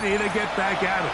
ready to get back at it.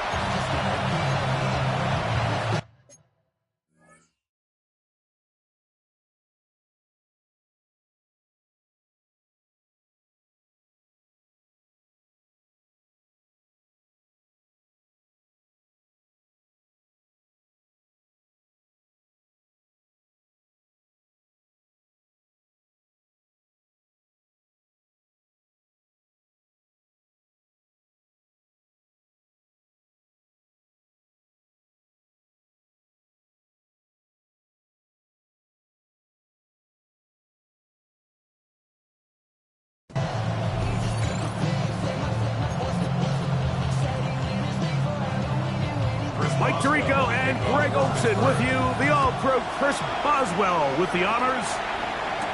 Mike Tirico and Greg Olson with you. The All-Pro Chris Boswell with the honors.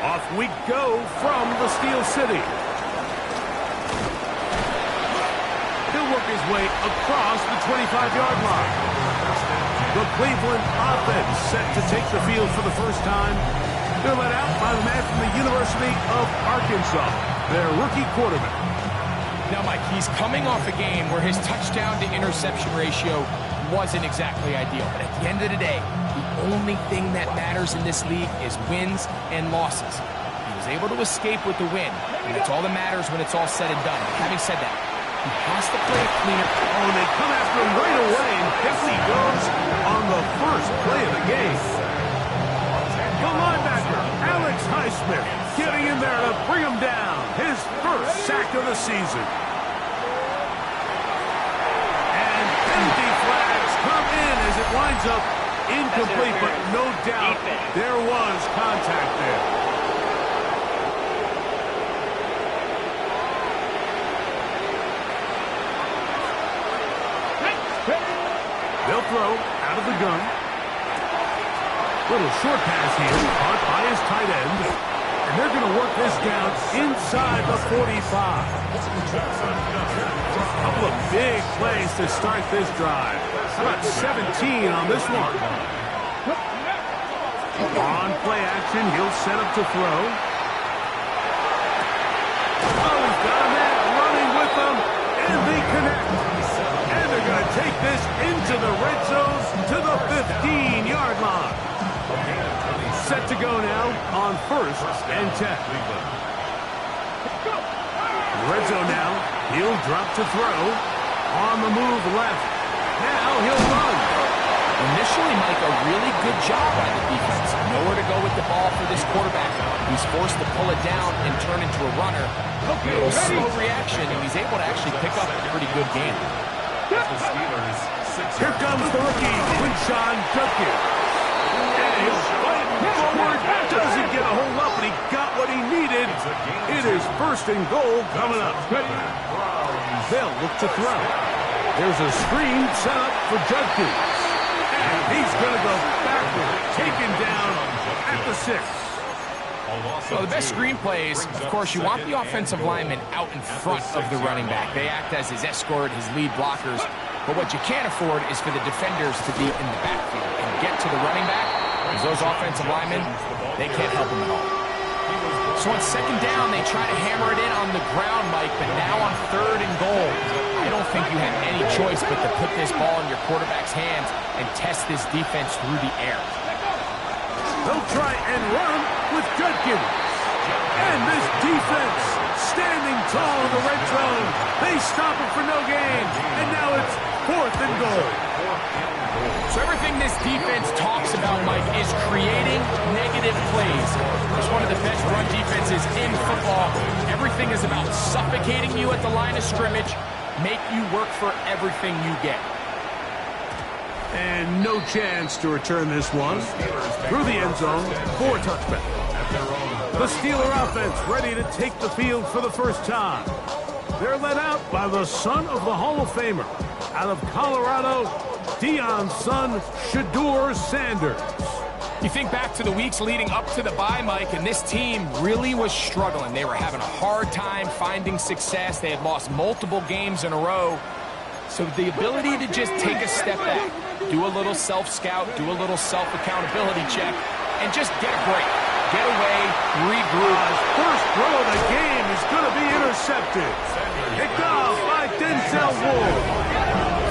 Off we go from the Steel City. He'll work his way across the 25-yard line. The Cleveland offense set to take the field for the first time. They're led out by the man from the University of Arkansas, their rookie quarterback. Now, Mike, he's coming off a game where his touchdown-to-interception ratio wasn't exactly ideal. But at the end of the day, the only thing that matters in this league is wins and losses. He was able to escape with the win, and that's all that matters when it's all said and done. Having said that, he has to play it cleaner. Oh, and they come after him right away, and down he goes on the first play of the game. The linebacker, Alex Highsmith, getting in there to bring him down. His first sack of the season. And penalty flags come in as it winds up incomplete, but no doubt there was contact there. They'll throw out of the gun. Little short pass here, caught by his tight end. And they're going to work this down inside the 45. A couple of big plays to start this drive. How about 17 on this one? On play action, he'll set up to throw. Oh, he's got a man running with them, and they connect. And they're going to take this into the red zone to the 15-yard line. Set to go now on 1st and 10. Red zone now. He'll drop to throw. On the move left. Now he'll run. Initially, Mike, a really good job by the defense. Nowhere to go with the ball for this quarterback. He's forced to pull it down and turn into a runner. A little slow reaction, and he's able to actually pick up a pretty good game. Here comes the rookie, Quinshon Judkins. And he'll fight forward. Doesn't get a hold up, but he got what he needed. It is 1st and goal coming up. They'll look to throw. There's a screen set up for Judkins. And he's going to go backward, taken down at the 6. So the best screen plays, of course, you want the offensive lineman out in front of the running back. They act as his escort, his lead blockers. But what you can't afford is for the defenders to be in the backfield and get to the running back, because those offensive linemen, they can't help him at all. So on 2nd down, they try to hammer it in on the ground, Mike, but now on 3rd and goal, I don't think you have any choice but to put this ball in your quarterback's hands and test this defense through the air. They'll try and run with Judkins. And this defense standing tall in the red zone. They stop it for no gain. And now it's 4th and goal. So everything this defense talks about, Mike, is creating negative plays. It's one of the best run defenses in football. Everything is about suffocating you at the line of scrimmage, make you work for everything you get. And no chance to return this one. Through the end zone for a touchback. The Steeler offense ready to take the field for the first time. They're led out by the son of the Hall of Famer. Out of Colorado, Deion's son, Shedeur Sanders. You think back to the weeks leading up to the bye, Mike, and this team really was struggling. They were having a hard time finding success. They had lost multiple games in a row. So the ability to just take a step back, do a little self-scout, do a little self-accountability check, and just get a break. Get away, regroup. First throw of the game is going to be intercepted. Picked off by Denzel Ward.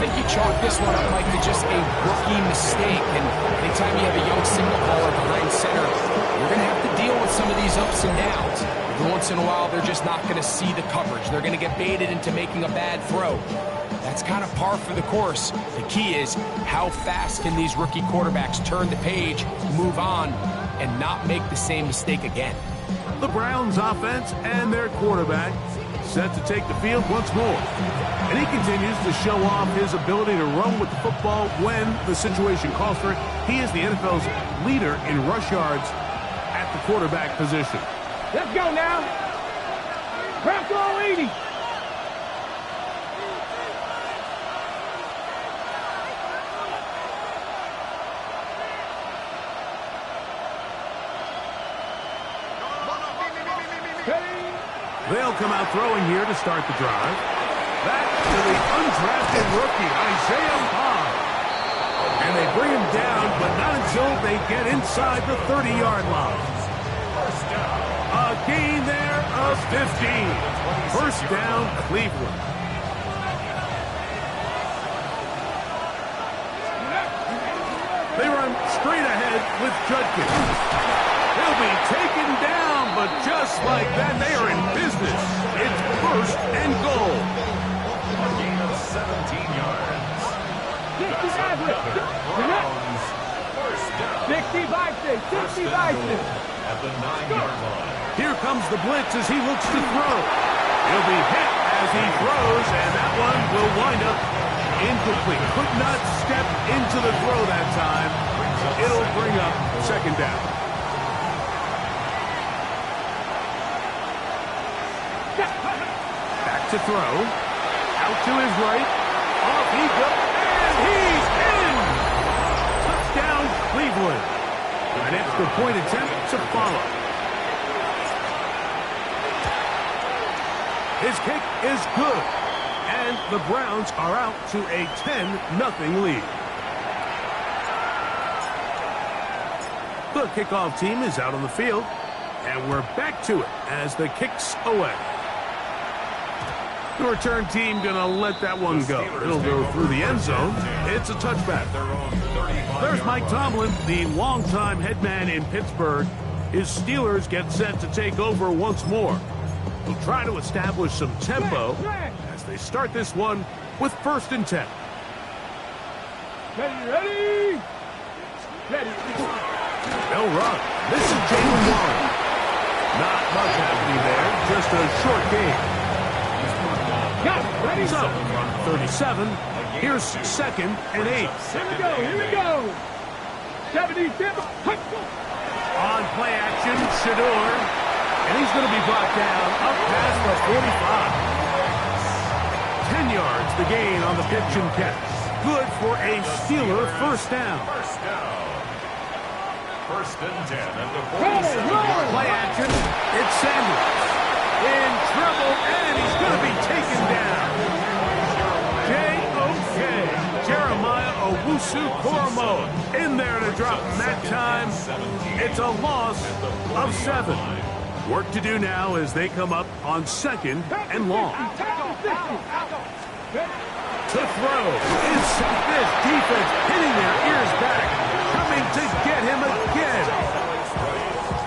think you chalk this one up, Mike, to just a rookie mistake. And anytime you have a young signal caller behind center, you're going to have to deal with some of these ups and downs. Every once in a while, they're just not going to see the coverage. They're going to get baited into making a bad throw. That's kind of par for the course. The key is how fast can these rookie quarterbacks turn the page, move on, and not make the same mistake again. The Browns offense and their quarterback set to take the field once more. And he continues to show off his ability to run with the football when the situation calls for it. He is the NFL's leader in rush yards at the quarterback position. Let's go now. Bronco 80. They'll come out throwing here to start the drive. Back to the undrafted rookie, Isaiah Bond. And they bring him down, but not until they get inside the 30-yard line. A gain there of 15. First down, Cleveland. They run straight ahead with Judkins. He'll be taken down, but just like that, they are in business. It's first and goal. A gain of 17 yards. 60 Bison. At the 9-yard line. Here comes the blitz as he looks to throw. He'll be hit as he throws, and that one will wind up incomplete. Could not step into the throw that time. It'll bring up second down. Back to throw. Out to his right. Off he goes. And he's in! Touchdown, Cleveland. An extra point attempt to follow. His kick is good. And the Browns are out to a 10-0 lead. The kickoff team is out on the field. And we're back to it as the kick's away. The return team going to let that one go. It'll go through the end zone. It's a touchback. There's Mike Tomlin, the longtime head man in Pittsburgh. His Steelers get set to take over once more. They'll try to establish some tempo as they start this one with 1st and 10. Ready? They'll run. This is Jaylen Warren. Not much happening there. Just a short game. So, 37. Here's 2nd and 8. Here we go. 77. On play action, Shador. And he's going to be brought down up past the 45. 10 yards the gain on the pitch and catch. Good for a Steeler first down. First and 10 at the 47. Play action. It's Sanders. In trouble, and he's going to be taken down. J.O.K. Jeremiah Owusu-Koramoah in there to drop him that time. It's a loss of 7. Work to do now as they come up on 2nd and long. To throw is this defense hitting their ears back, coming to get him again.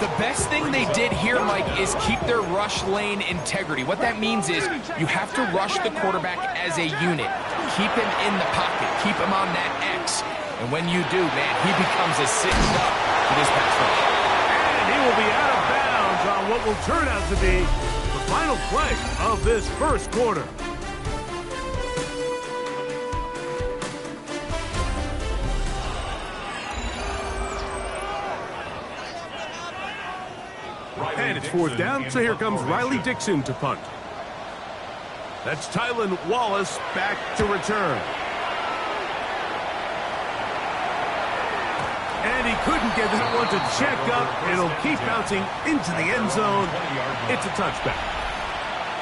The best thing they did here, Mike, is keep their rush lane integrity. What that means is you have to rush the quarterback as a unit. Keep him in the pocket. Keep him on that X. And when you do, man, he becomes a sitting duck for this pass rush. And he will be out of bounds on what will turn out to be the final play of this first quarter. And it's 4th down, so here comes Riley Dixon to punt. That's Tylan Wallace back to return. And he couldn't get that one to check up. It'll keep bouncing into the end zone. It's a touchback.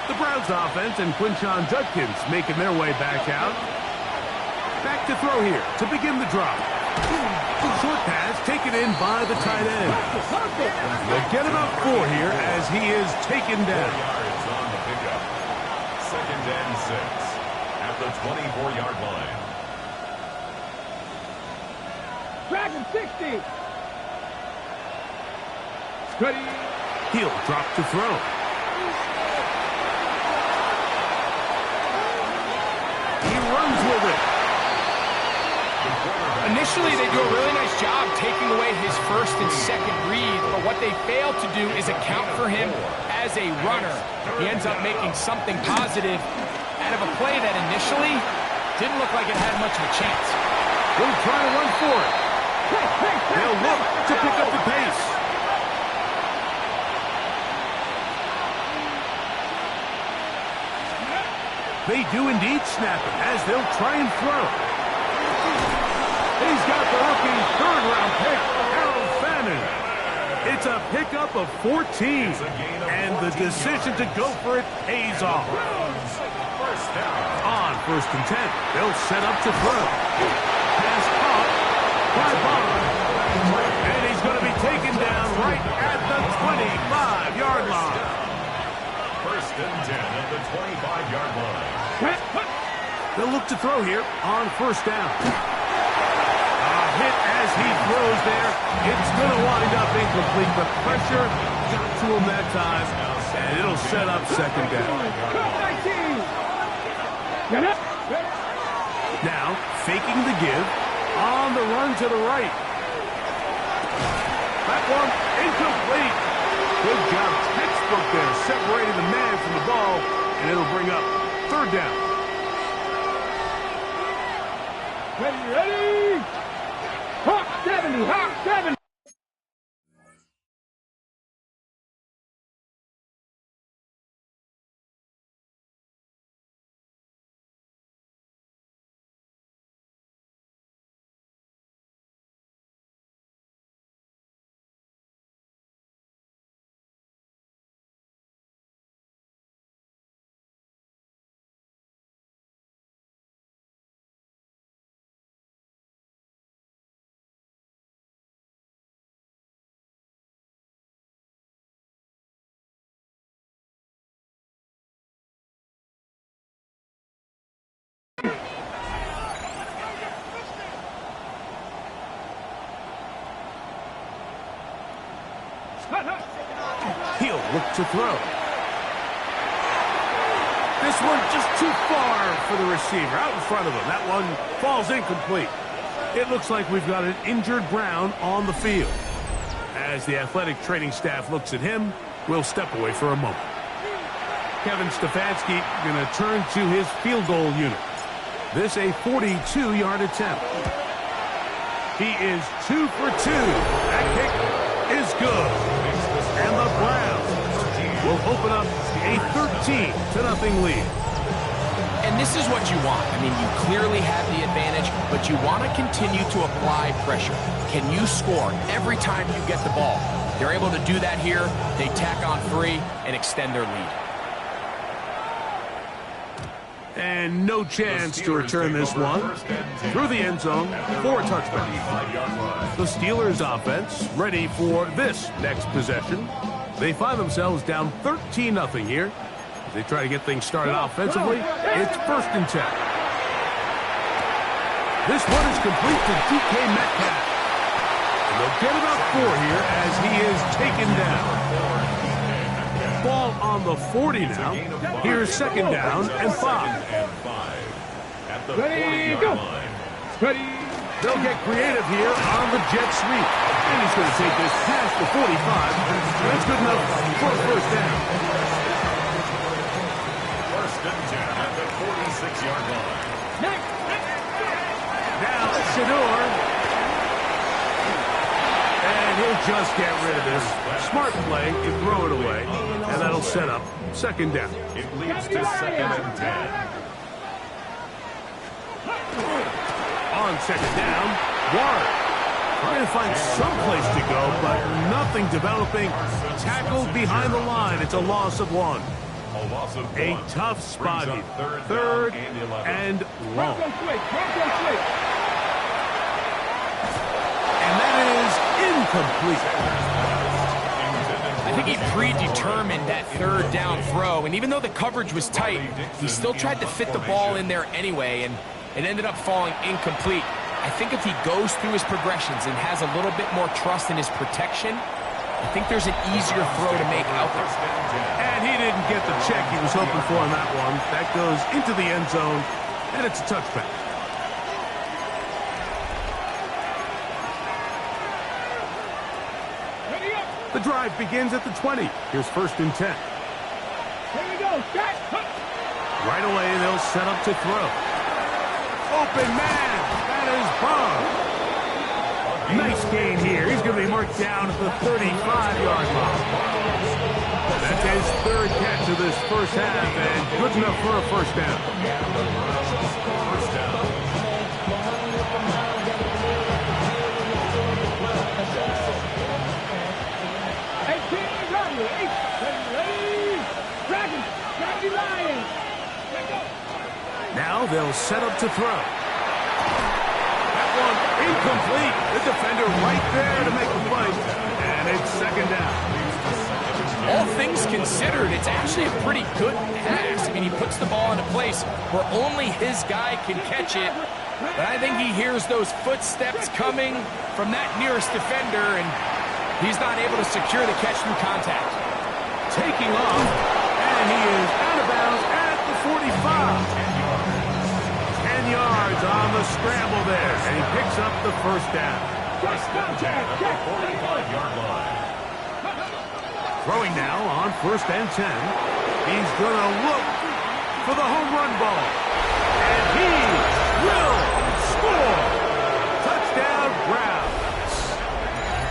The Browns offense and Quinshon Judkins making their way back out. Back to throw here to begin the drive. Short pass taken in by the tight end. They'll get about 4 here as he is taken down. 4 yards on the pickup. 2nd and 6 at the 24-yard line. Track him 60. Ready. He'll drop to throw. He runs with it. Initially, they do a really nice job taking away his first and second read, but what they fail to do is account for him as a runner. He ends up making something positive out of a play that initially didn't look like it had much of a chance. They'll try to run for it. They'll look to pick up the pace. They do indeed snap it as they'll try and throw. He's got the rookie third-round pick, Harold Fannin. It's a pickup of 14, and the decision to go for it pays off. On first and 10, they'll set up to throw. Pass caught by Bond. And he's going to be taken down right at the 25-yard line. First and 10 at the 25-yard line. They'll look to throw here on first down. Hit as he throws there. It's going to wind up incomplete. The pressure got to him that time, and it'll set up second down. Now, faking the give on the run to the right. That one incomplete. Good job, textbook there, separating the man from the ball, and it'll bring up third down. Ready. Hawk 70, Hawk 70. He'll look to throw. This one just too far for the receiver, out in front of him. That one falls incomplete. It looks like we've got an injured Brown on the field. As the athletic training staff looks at him, we'll step away for a moment. Kevin Stefanski going to turn to his field goal unit. This a 42-yard attempt. He is 2 for 2. That kick is good. And the Browns will open up a 13-0 lead. And this is what you want. I mean, you clearly have the advantage, but you want to continue to apply pressure. Can you score every time you get the ball? They're able to do that here. They tack on 3 and extend their lead. And no chance to return this one through the end zone for a touchdown. The Steelers offense ready for this next possession. They find themselves down 13-0 here. As they try to get things started offensively, it's first and 10. This one is complete to DK Metcalf. And they'll get about 4 here as he is taken down. Ball on the 40 now. Here's second down and 5. Ready, go. Ready. They'll get creative here on the jet sweep. And he's going to take this past the 45. That's good enough for a first down. First and 10 at the 46-yard line. Now Shador. And he'll just get rid of this. Smart play, you throw it away. And that'll set up second down. It leads to second and 10. On second down, Warren trying to find some place to go, but nothing developing. Tackled behind the line. It's a loss of 1. A loss of 1. A tough spot here. Third and long. And that is incomplete. I think he predetermined that third down throw, and even though the coverage was tight, he still tried to fit the ball in there anyway, and it ended up falling incomplete. I think if he goes through his progressions and has a little bit more trust in his protection, I think there's an easier throw to make out there. And he didn't get the check he was hoping for on that one. That goes into the end zone, and it's a touchback. The drive begins at the 20. Here's 1st and 10. Here we go. Set. Right away, they'll set up to throw. Open man. That is Bond. Nice gain here. He's going to be marked down at the 35-yard line. That's his 3rd catch of this first half, and good enough for a first down. Now they'll set up to throw. That one incomplete. The defender right there to make the fight. And it's 2nd down. All things considered, it's actually a pretty good pass. I mean, he puts the ball in a place where only his guy can catch it. But I think he hears those footsteps coming from that nearest defender, and he's not able to secure the catch through contact. Taking off, and he is out of bounds at the 45. 10 yards on the scramble there, and he picks up the first down. At the 45-yard line. Throwing now on 1st and 10. He's going to look for the home run ball. And he will score. Touchdown, Browns.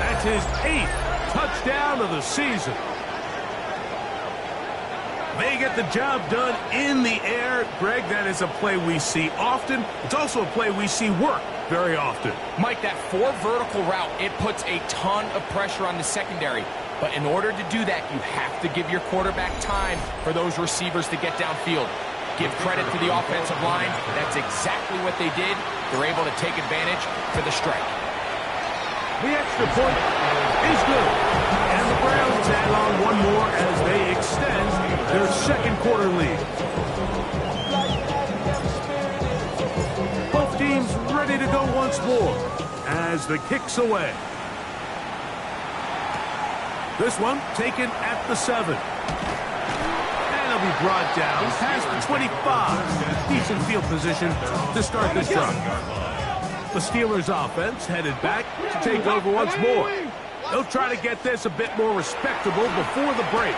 That's his 8th touchdown of the season. They get the job done in the air. Greg, that is a play we see often. It's also a play we see work very often. Mike, that 4 vertical route, it puts a ton of pressure on the secondary. But in order to do that, you have to give your quarterback time for those receivers to get downfield. Give credit to the offensive line. That's exactly what they did. They're able to take advantage for the strike. The extra point is good. And the Browns add on one more as they extend their 2nd quarter lead. Both teams ready to go once more as the kick's away. This one taken at the 7. And it'll be brought down past the 25. Decent field position to start this drive. The Steelers offense headed back to take over once more. They'll try to get this a bit more respectable before the break.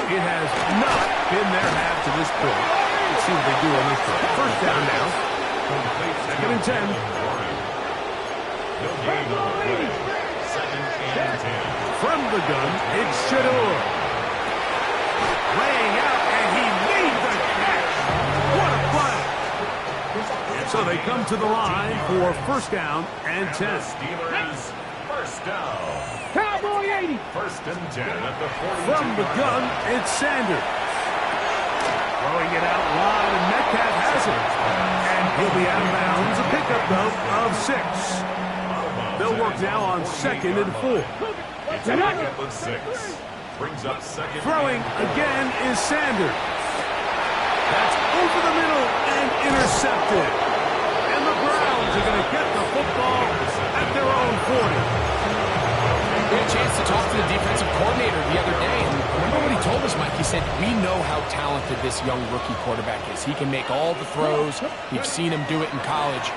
It has not been their half to this point. Let's see what they do on this one. First down now. 2nd and 10. No gain on the play. 2nd and 10. From the gun, it's Shedeur. Laying out, and he made the catch. What a play. So they come to the line for 1st down and 10. Steelers, 1st down. Cowboy 80. 1st and 10 at the 42. From the gun, it's Sanders. Throwing it out wide, and Metcalf has it. And he'll be out of bounds. A pickup, though, of 6. They'll work now on 2nd and 4. It's a back at the 6. Brings up 2nd. Throwing again is Sanders. That's over the middle and intercepted. And the Browns are going to get the football at their own 40. We had a chance to talk to the defensive coordinator the other day, and remember what he told us, Mike? He said, we know how talented this young rookie quarterback is. He can make all the throws. We've seen him do it in college.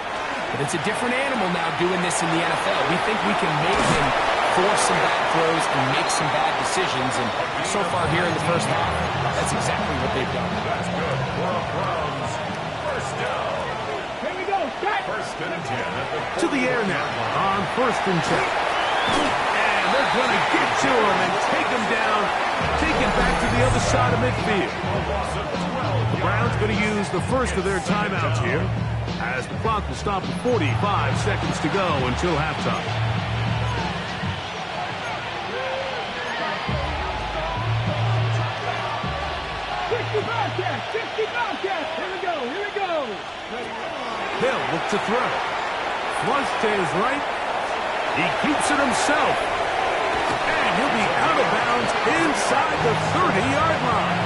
But it's a different animal now doing this in the NFL. We think we can make him force some bad throws and make some bad decisions. And so far here in the first half, that's exactly what they've done. That's good for Browns. 1st down. Here we go. Set. 1st and 10 at the 40. To the air now on 1st and 10. And they're going to get to him and take him down, take it back to the other side of midfield. The Browns going to use the first of their timeouts here as the clock will stop at 45 seconds to go until halftime. Here we go. Here we go. Hill look to throw. Flush to his right. He keeps it himself. And he'll be out of bounds inside the 30-yard line.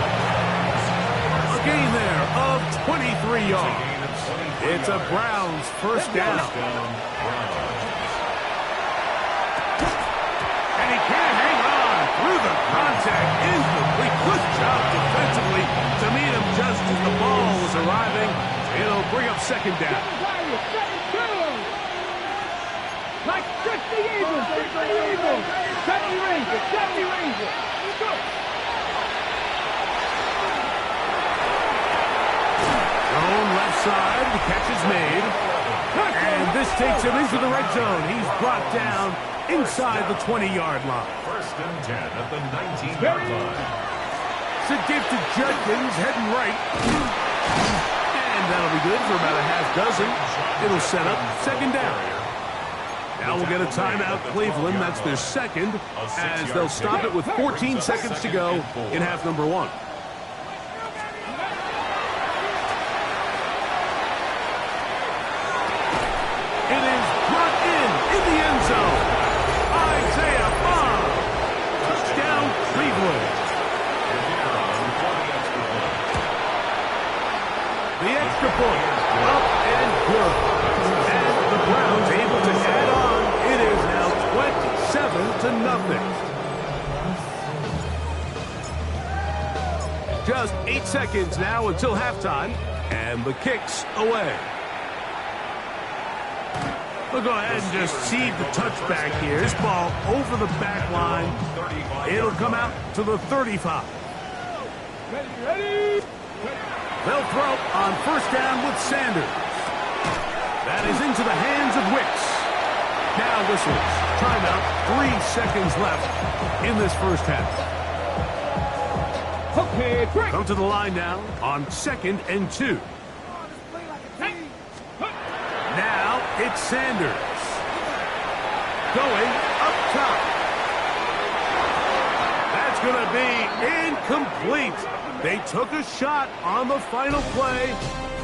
A gain there of 23 yards. It's a Browns first down. And he can't hang on through the contact. Incomplete. Good job defensively to meet him just as the ball was arriving. It'll bring up second down. Like 60 Eagles, 60 Eagles. 70 Rangers, 70 Rangers. Let's go. Thrown left side. The catch is made. And this takes him into the red zone. He's brought down inside the 20-yard line. First and 10 at the 19-yard line. It's a gift to Judkins heading right. And that'll be good for about a half dozen. It'll set up second down. Now we'll get a timeout, Cleveland. That's their second, as they'll stop it with 14 seconds to go in half number one. It is brought in the end zone. Isaiah Bond. Touchdown, Cleveland. The extra point, up and good. And the Browns able to add on. It is now 27-0. Just 8 seconds now until halftime, and the kick's away. We'll go ahead and just seed the touchback here. This ball over the back line. It'll come out to the 35. Ready? They'll throw on first down with Sanders. That is into the hands of Wicks. Now whistles. Timeout. 3 seconds left in this first half. Okay, quick. Come to the line now on 2nd and 2. Now it's Sanders. Going up top. That's going to be incomplete. They took a shot on the final play.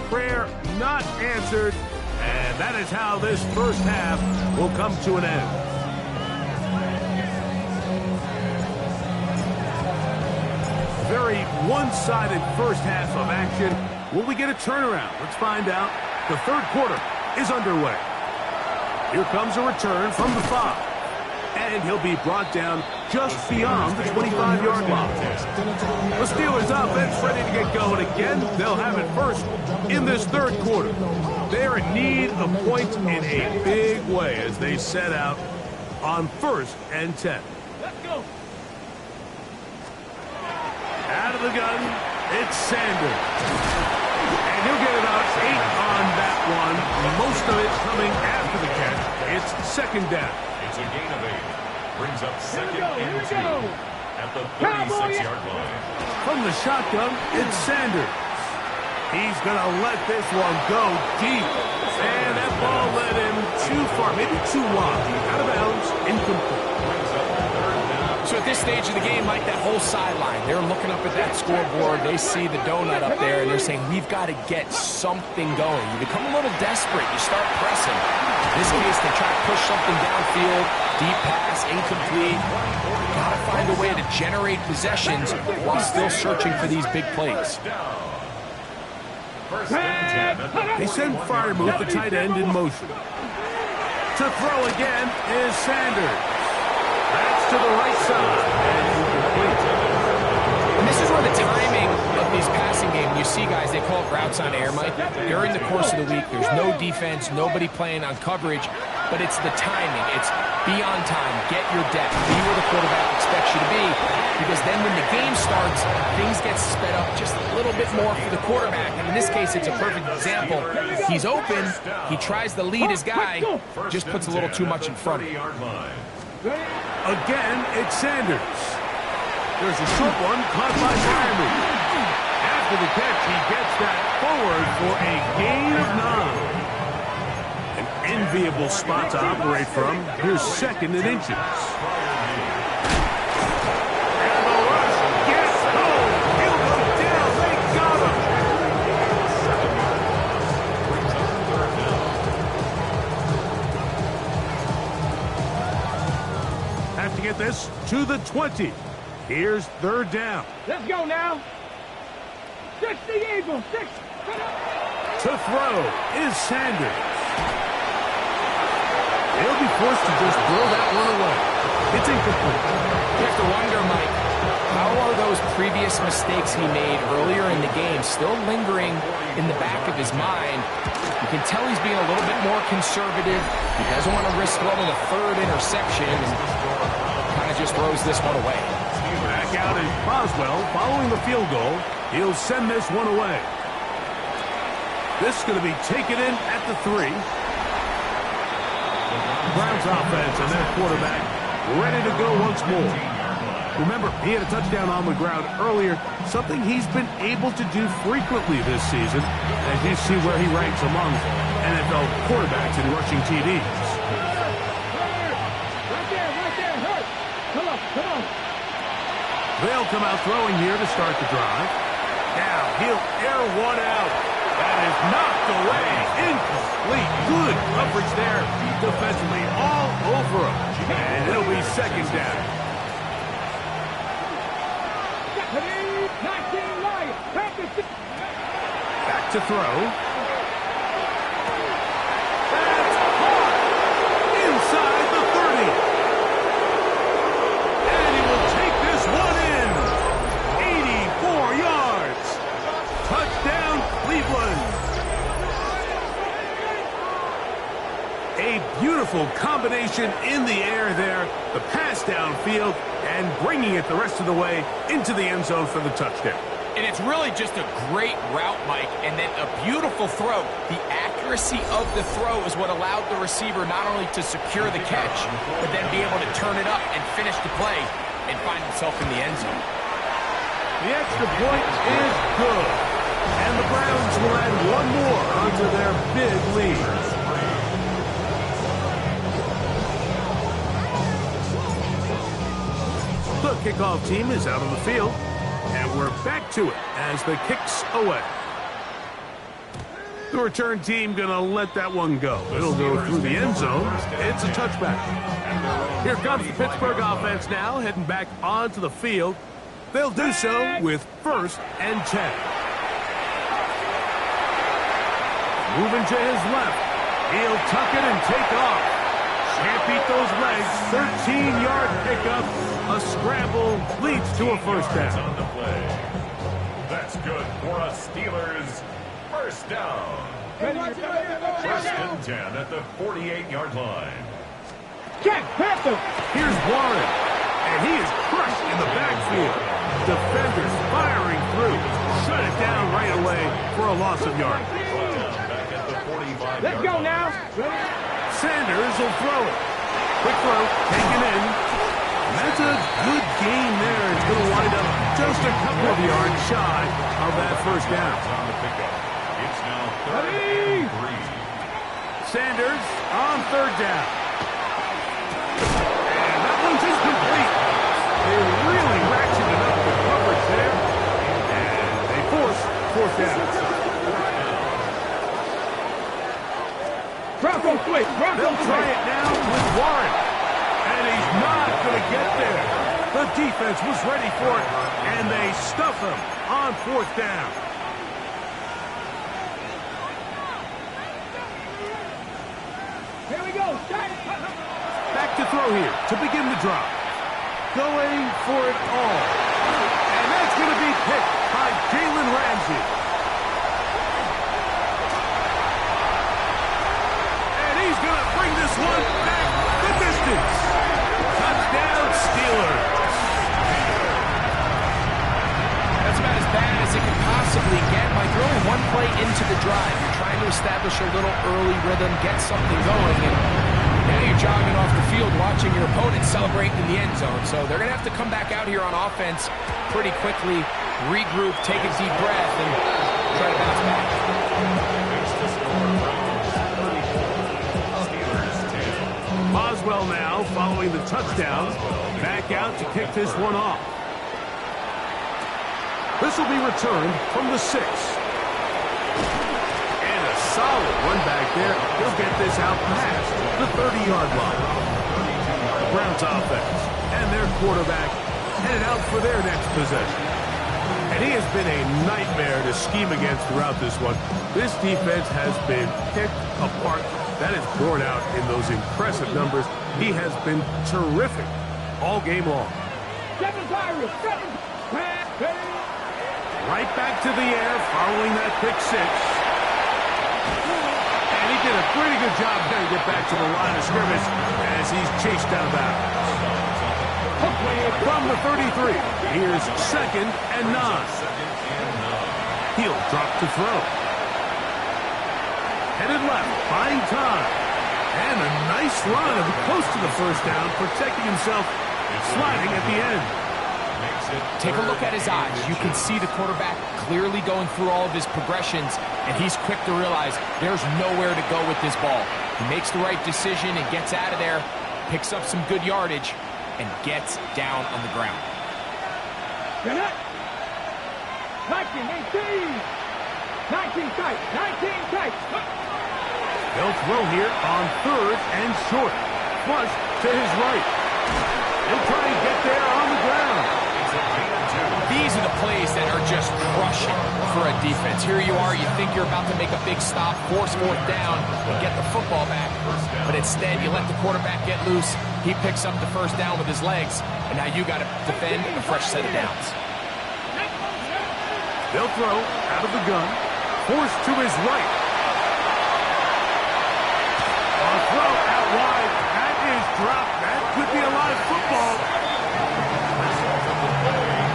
Prayer not answered. And that is how this first half will come to an end. Very one-sided first half of action. Will we get a turnaround? Let's find out. The third quarter is underway. Here comes a return from the 5. And he'll be brought down just beyond the 25-yard line. The Steelers offense ready to get going again. They'll have it first in this third quarter. They're in need of points in a big way as they set out on 1st and 10. Let's go. Out of the gun, it's Sanders. And he'll get about 8 on that one. Most of it coming after the catch. It's second down. It's a gain of 8. Brings up second Here and we 2 go. at the 36-yard line. From the shotgun, it's Sanders. He's going to let this one go deep. And that ball led him too far, maybe too wide. Out of bounds, incomplete. So at this stage of the game, Mike, that whole sideline, they're looking up at that scoreboard. They see the donut up there, and they're saying, we've got to get something going. You become a little desperate. You start pressing. In this case, they try to push something downfield. Deep pass, incomplete. Got to find a way to generate possessions while still searching for these big plays. They send Freiermuth, the tight end, in motion. To throw again is Sanders. That's to the right side. And incomplete. And this is where the timing of these passing games, you see guys, they call it routes on air, Mike. During the course of the week, there's no defense, nobody playing on coverage, but it's the timing. It's be on time, get your depth, be where the quarterback expects you to be, because then when the game starts, things get sped up just a little bit more for the quarterback. And in this case, it's a perfect example. He's open, he tries to lead his guy, just puts a little too much in front of him. Again, it's Sanders. There's a short one caught by Freiermuth. After the catch, he gets that forward for a gain of 9. An enviable spot to operate from. Here's 2nd and inches. And the rush gets home. He'll go down. They got him. Have to get this to the 20. Here's 3rd down. Let's go now. Six the Eagles. Six. To throw is Sanders. He'll be forced to just throw that one away. It's incomplete. You have to wonder, Mike, how are those previous mistakes he made earlier in the game still lingering in the back of his mind? You can tell he's being a little bit more conservative. He doesn't want to risk throwing a third interception and kind of just throws this one away. Back out is Boswell following the field goal. He'll send this one away. This is going to be taken in at the 3. Browns offense and their quarterback ready to go once more. Remember, he had a touchdown on the ground earlier, something he's been able to do frequently this season, as you see where he ranks among NFL quarterbacks in rushing TDs. Right there, hurt. Come on. They'll come out throwing here to start the drive. Now he'll air one out. That is knocked away. Incomplete. Good coverage there defensively all over him. And it'll be second down. Back to throw. That's caught inside the 30. And he will take this one in. 84 yards. Touchdown, Cleveland. A beautiful combination in the air there. The pass downfield and bringing it the rest of the way into the end zone for the touchdown. And it's really just a great route, Mike, and then a beautiful throw. The accuracy of the throw is what allowed the receiver not only to secure the catch, but then be able to turn it up and finish the play and find himself in the end zone. The extra point is good. And the Browns will add one more onto their big lead. The kickoff team is out on the field, and we're back to it as the kick's away. The return team going to let that one go. It'll go through the end zone. It's a touchback. Here comes the Pittsburgh offense now, heading back onto the field. They'll do so with 1st and 10. Moving to his left. He'll tuck it and take off. Can't beat those legs. 13-yard pickup. A scramble leads to a first down. On the play. That's good for a Steelers first down. First and 10 at the 48-yard line. Check, Panther. Here's Warren, and he is crushed in the backfield. Defenders firing through. Shut it down right away for a loss of yardage. Back at the 45-yard Let's go line. now. Sanders will throw it. Quick throw, taken in. And that's a good gain there. It's going to wind up just a couple of yards shy of that first down. On the pickup. It's now 3rd and 3. Sanders on 3rd down. And that one's incomplete. They really ratcheted up the coverage there. And they force 4th down. Bronco switch. They'll try it now with Warren. And he's not going to get there. The defense was ready for it, and they stuff him on 4th down. Here we go. Back to throw here to begin the drive. Going for it all. And that's going to be picked by Jalen Ramsey. And he's going to bring this one back the distance. Touchdown, Steelers. That's about as bad as it can possibly get. By throwing one play into the drive, you're trying to establish a little early rhythm, get something going, and now you're jogging off the field watching your opponent celebrate in the end zone. So they're going to have to come back out here on offense pretty quickly, regroup, take a deep breath, and try to bounce back. Boswell now following the touchdown. Back out to kick this one off. This will be returned from the 6. And a solid run back there. He'll get this out past the 30-yard line. The Browns offense and their quarterback headed out for their next possession. And he has been a nightmare to scheme against throughout this one. This defense has been picked apart. That is borne out in those impressive numbers. He has been terrific all game long. Right back to the air following that pick six. And he did a pretty good job there to get back to the line of scrimmage as he's chased out of bounds. From the 33, here's 2nd and 9. He'll drop to throw. Headed left, buying time. And a nice run close to the first down, protecting himself, sliding at the end. Take a look at his eyes. You can see the quarterback clearly going through all of his progressions, and he's quick to realize there's nowhere to go with this ball. He makes the right decision and gets out of there, picks up some good yardage, and gets down on the ground. 19, 18. 19 tight. 19 tight. They'll throw here on 3rd and short. Flush to his right. He'll try and get there on the ground. These are the plays that are just crushing for a defense. Here you are, you think you're about to make a big stop, force 4th down, and get the football back. But instead, you let the quarterback get loose. He picks up the first down with his legs, and now you got to defend a fresh set of downs. They'll throw out of the gun. Force to his right. A throw out wide. That is dropped. That could be a lot of football.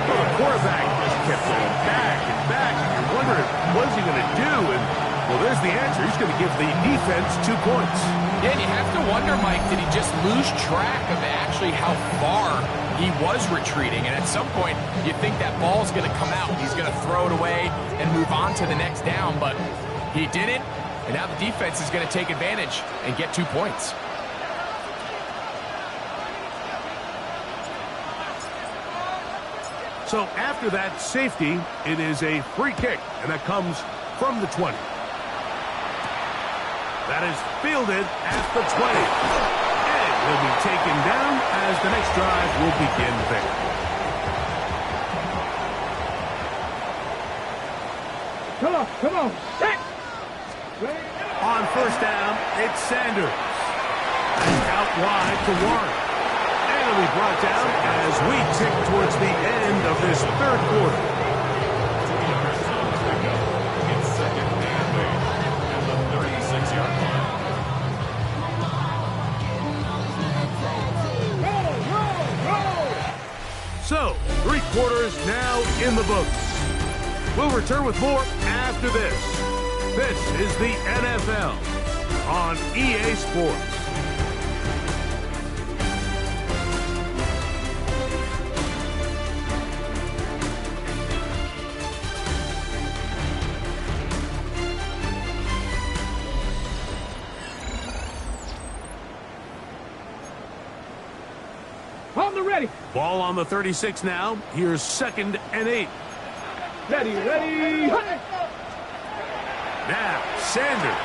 Well, the quarterback just kept going back and back, and you're wondering, what's he going to do? And, well, there's the answer. He's going to give the defense 2 points. Yeah, and you have to wonder, Mike, did he just lose track of actually how far he was retreating? And at some point, you think that ball's going to come out. He's going to throw it away and move on to the next down, but he didn't. And now the defense is going to take advantage and get 2 points. So after that safety, it is a free kick, and that comes from the 20. That is fielded at the 20. And will be taken down as the next drive will begin there. Come on. Set. On 1st down, it's Sanders. Out wide to Warren. And he'll be brought down as we tick towards the end of this 3rd quarter. It's 2nd and 8 at the 36-yard line. So, 3 quarters now in the books. We'll return with more after this. This is the NFL on EA Sports. On the ready. Ball on the 36 now. Here's 2nd and 8. Ready. Now, Sanders.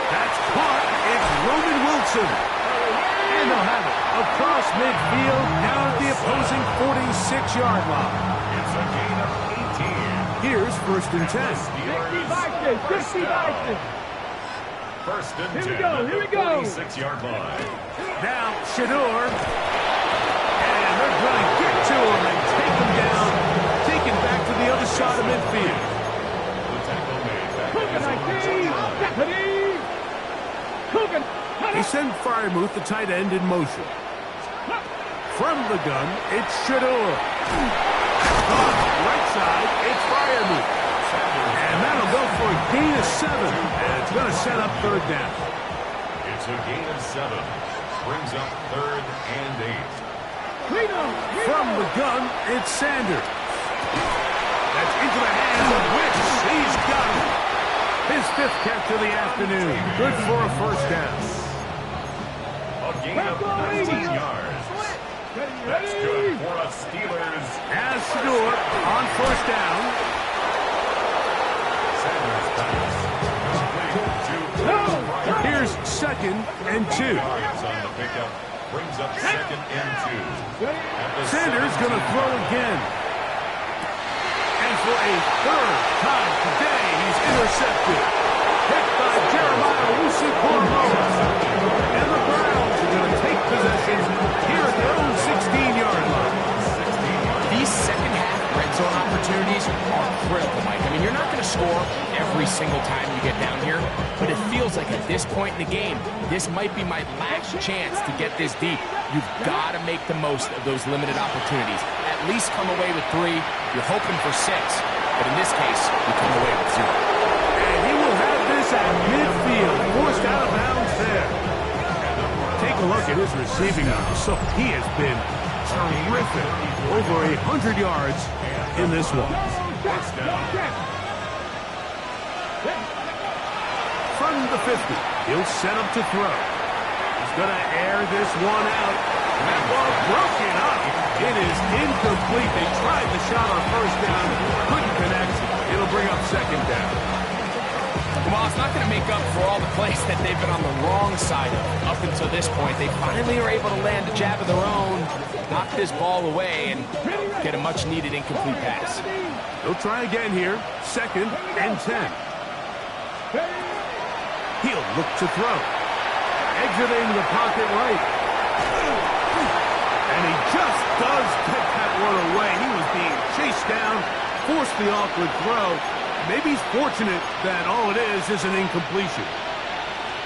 That's caught. It's Roman Wilson. And they'll have it across midfield down at the opposing 46-yard line. It's a gain of 18. Here's 1st and 10. 60 Bison. 1st and 10 Here we go. 46-yard line. Now, Shador. And they're going to get to him and take him down. Taken back to the other side of midfield. The tackle made back They send Freiermuth, the tight end, in motion. From the gun, it's Shador. Right side, it's Freiermuth. And that'll go for a gain of 7. And it's going to set up 3rd down. It's a gain of 7. Brings up 3rd and 8. From the gun, it's Sanders. That's into the hands of Wicks. He's got it. His 5th catch of the afternoon. Good for a 1st down. A gain of 19 yards. That's good for us Steelers. As Shador on 1st down. Sanders pass. Complete to Freiermuth. Here's 2nd and 2. Yards on the pickup. brings up 2nd and 2. Sanders going to throw again. And for a third time today, he's intercepted. Picked by Jeremiah Owusu-Koramoah. And the Browns are going to take possession here at their own 16-yard line. These second-half red zone opportunities are critical, Mike. I mean, you're not going to score every single time you get down here, but it feels like at this point in the game, this might be my last chance to get this deep. You've got to make the most of those limited opportunities. At least come away with 3. You're hoping for 6, but in this case, you come away with 0. And he will have this at midfield, forced out of bounds there. Take a look at his receiving numbers. So he has been terrific. Over 100 yards in this one. From the 50, he'll set up to throw. He's going to air this one out. That ball broken up. It is incomplete. They tried the shot on first down, couldn't connect. It'll bring up 2nd down. Well, it's not going to make up for all the plays that they've been on the wrong side of up until this point. They finally are able to land a jab of their own, knock this ball away, and get a much-needed incomplete pass. They'll try again here. 2nd and 10. He'll look to throw. Exiting the pocket right. And he just does get that one away. He was being chased down, forced the awkward throw. Maybe he's fortunate that all it is an incompletion.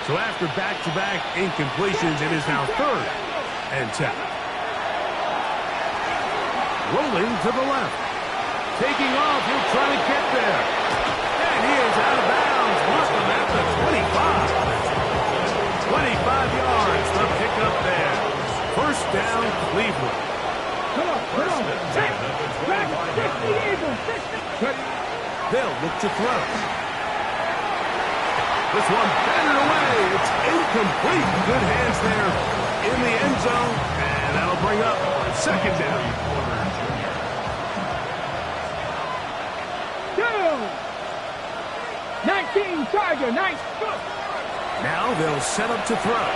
So after back-to-back incompletions, it is now 3rd and 10. Rolling to the left. Taking off, he'll try to get there. And he is out of bounds. Markham at the 25. 25 yards, the pickup there. First down, Cleveland. Come on. They'll look to throw. This one batted away. It's incomplete. Good hands there in the end zone. And that'll bring up 2nd down. 19 Charger, nice. Now they'll set up to throw.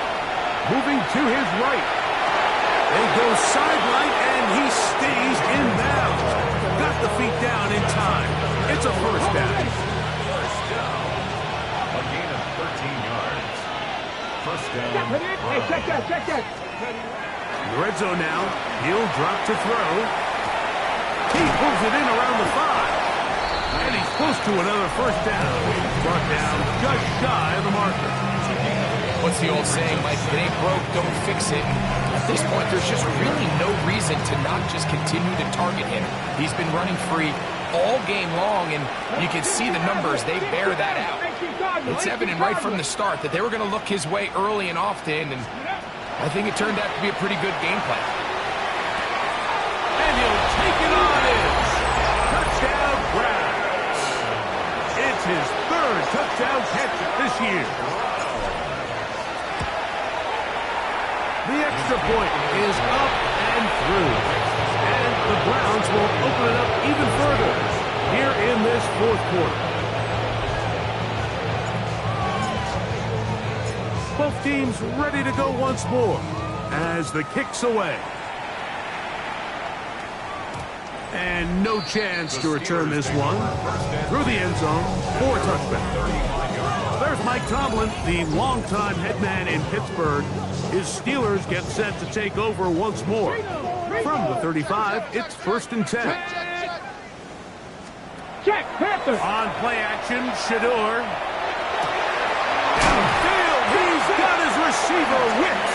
Moving to his right. They go sideline, and he stays in bounds. Got the feet down in time. It's a first down. First down. A gain of 13 yards. First down. Hey, check that. In the red zone now. He'll drop to throw. He pulls it in around the 5. And he's close to another first down. Brought down just shy of the marker. What's the old saying, Mike? If it ain't broke, don't fix it. At this point, there's just really no reason to not just continue to target him. He's been running free all game long, and you can see the numbers. They bear that out. It's evident right from the start that they were going to look his way early and often, and I think it turned out to be a pretty good game plan. And he'll take it on in. Touchdown, Browns. It's his 3rd touchdown catch this year. The extra point is up and through. And the Browns will open it up even further here in this 4th quarter. Both teams ready to go once more as the kick's away. And no chance to return this one through the end zone for a touchback. There's Mike Tomlin, the longtime head man in Pittsburgh. His Steelers get set to take over once more. From the 35, it's 1st and 10. Check, Panthers. On play action, Shador. Downfield, he's got his receiver whipped.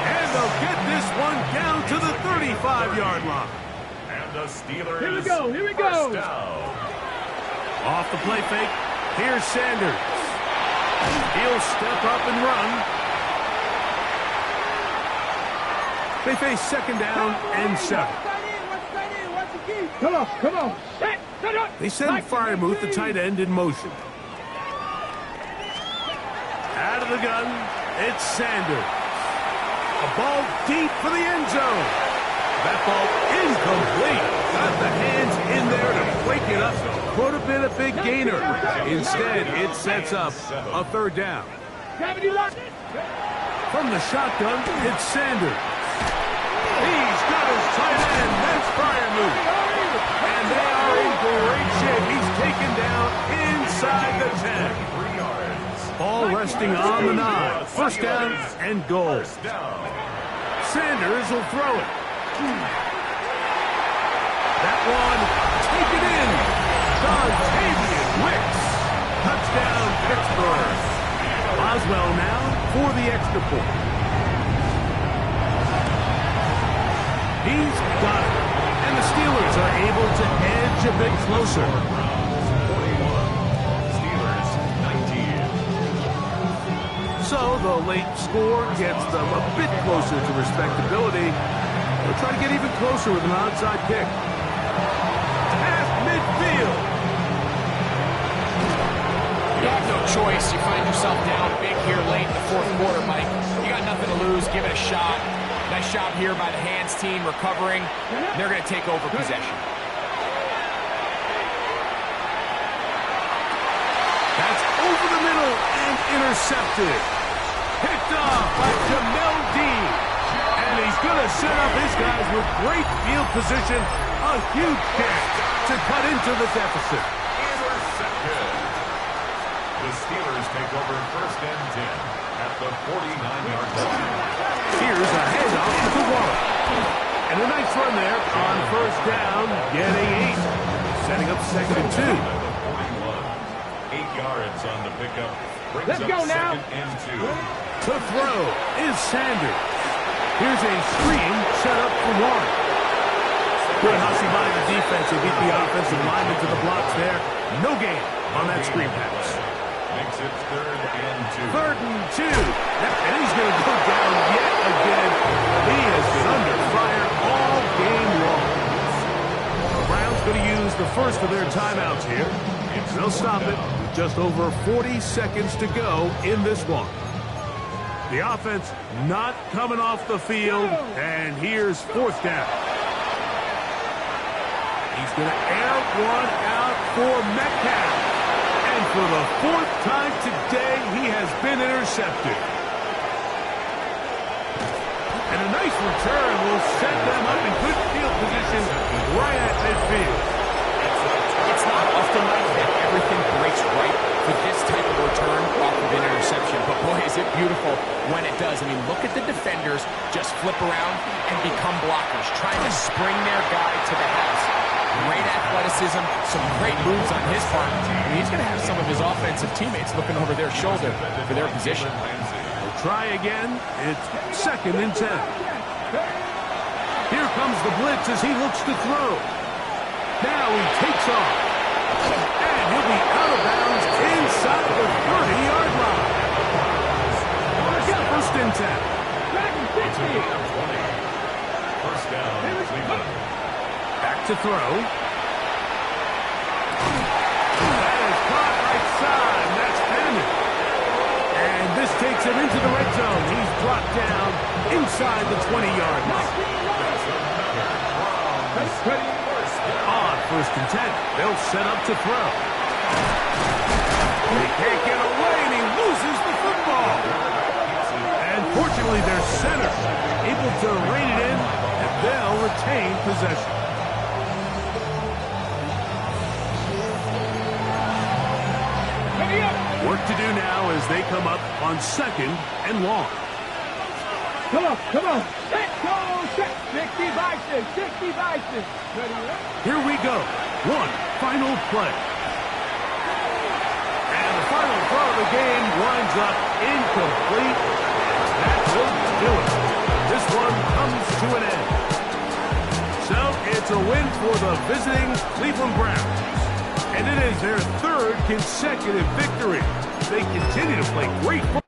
And they'll get this one down to the 35-yard line. And the Steelers. Here we go. First down. Off the play fake, here's Sanders. He'll step up and run. They face 2nd down and 7. Come on. Set up. They send Freiermuth, the tight end, in motion. Out of the gun, it's Sanders. A ball deep for the end zone. That ball incomplete. Got the hands in there to break it up. Could have been a big gainer. Instead, it sets up a 3rd down. From the shotgun, it's Sanders. He's got his tight end. That's Freiermuth. And they are in great shape. He's taken down inside the 10. Ball resting on the 9. First down and goal. Sanders will throw it. That one, take it in. Dontavian Wicks. Touchdown, Pittsburgh. Boswell now for the extra point. He's got it. And the Steelers are able to edge a bit closer. 41. Steelers 19. So the late score gets them a bit closer to respectability. They'll try to get even closer with an onside kick. Past midfield. You have no choice. You find yourself down big here late in the fourth quarter, Mike. You got nothing to lose. Give it a shot. Nice job here by the hands team recovering. They're going to take over possession. That's over the middle and intercepted. Picked off by Jamel Dean. And he's going to set up his guys with great field position. A huge catch to cut into the deficit. Intercepted. The Steelers take over first and 10 at the 49-yard line. Here's a handoff to Waller. And a nice run there on first down, getting 8. Setting up second and 2. 8 yards on the pickup. Brings Let's up go now. second and 2. The throw is Sanders. Here's a screen set up for Warren. Good hustle by the defense. They beat the offensive lineman to the blocks there. No gain on that screen pass. Makes it third and 2. Third and 2. And he's going to go down yet again. He has been under fire all game long. The Browns going to use the first of their timeouts here. They'll stop it with just over 40 seconds to go in this one. The offense not coming off the field, and here's fourth down. He's going to air one out for Metcalf. And for the fourth time today, he has been intercepted. And a nice return will set them up in good field position right at midfield. It's not often like that everything breaks right for this type of return off of an interception. But boy, is it beautiful when it does. I mean, look at the defenders just flip around and become blockers, trying to spring their guy to the house. Great athleticism, some great moves on his part. I mean, he's going to have some of his offensive teammates looking over their shoulder for their position. We'll try again. It's second and 10. Here comes the blitz as he looks to throw. Now he takes off. And he'll be out of bounds inside the 30-yard line. First and 10. First down, Cleveland. Back to throw. That is caught right side. That's Penman. And this takes him into the red zone. He's brought down inside the 20-yard line. On first and 10, they'll set up to throw. He can't get away, and he loses the football. And fortunately, their center able to rein it in, and they'll retain possession. Work to do now as they come up on second and long. Come on, come on. Set, go, set. 60 by 6, 60 by 6. Ready, Here we go. One final play. And the final throw of the game winds up incomplete. That will do it. This one comes to an end. So it's a win for the visiting Cleveland Browns. And it is their third consecutive victory. They continue to play great football.